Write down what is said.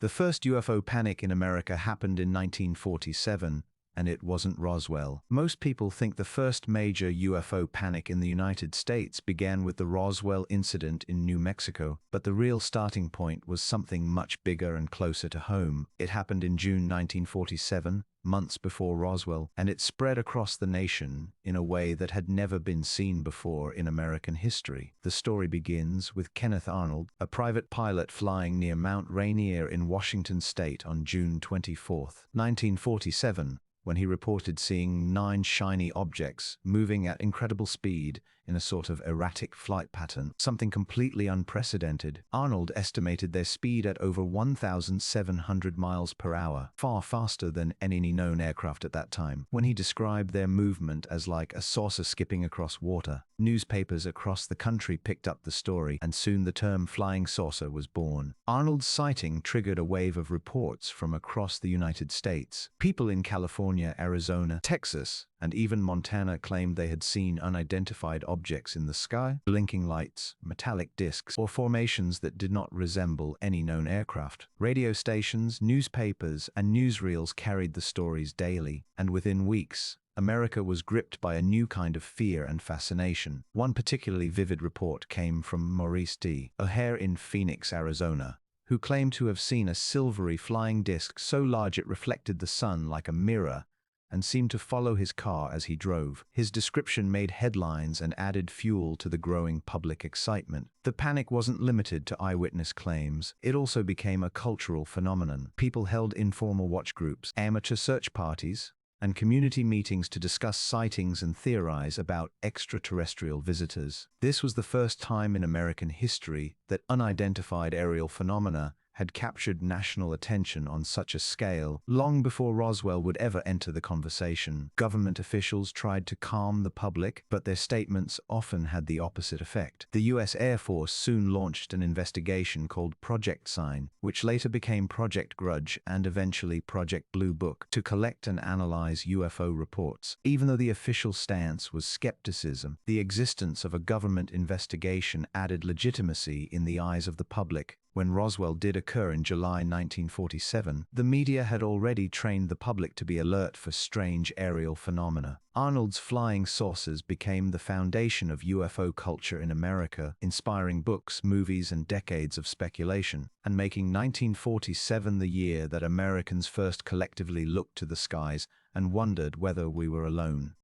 The first UFO panic in America happened in 1947, and it wasn't Roswell. Most people think the first major UFO panic in the United States began with the Roswell incident in New Mexico, but the real starting point was something much bigger and closer to home. It happened in June 1947, months before Roswell, and it spread across the nation in a way that had never been seen before in American history. The story begins with Kenneth Arnold, a private pilot flying near Mount Rainier in Washington state on June 24, 1947, when he reported seeing 9 shiny objects moving at incredible speed in a sort of erratic flight pattern, something completely unprecedented. Arnold estimated their speed at over 1,700 miles per hour, far faster than any known aircraft at that time. When he described their movement as like a saucer skipping across water, newspapers across the country picked up the story, and soon the term flying saucer was born. Arnold's sighting triggered a wave of reports from across the United States. People in California, Arizona, Texas, and even Montana claimed they had seen unidentified objects in the sky, blinking lights, metallic discs, or formations that did not resemble any known aircraft. Radio stations, newspapers, and newsreels carried the stories daily, and within weeks, America was gripped by a new kind of fear and fascination. One particularly vivid report came from Maurice D. O'Hare in Phoenix, Arizona, who claimed to have seen a silvery flying disc so large it reflected the sun like a mirror and seemed to follow his car as he drove. His description made headlines and added fuel to the growing public excitement. The panic wasn't limited to eyewitness claims. It also became a cultural phenomenon. People held informal watch groups, amateur search parties, and community meetings to discuss sightings and theorize about extraterrestrial visitors. This was the first time in American history that unidentified aerial phenomena had captured national attention on such a scale. Long before Roswell would ever enter the conversation, government officials tried to calm the public, but their statements often had the opposite effect. The U.S. Air Force soon launched an investigation called Project Sign, which later became Project Grudge and eventually Project Blue Book, to collect and analyze UFO reports. Even though the official stance was skepticism, the existence of a government investigation added legitimacy in the eyes of the public. When Roswell did occur in July 1947, the media had already trained the public to be alert for strange aerial phenomena. Arnold's flying saucers became the foundation of UFO culture in America, inspiring books, movies, and decades of speculation, and making 1947 the year that Americans first collectively looked to the skies and wondered whether we were alone.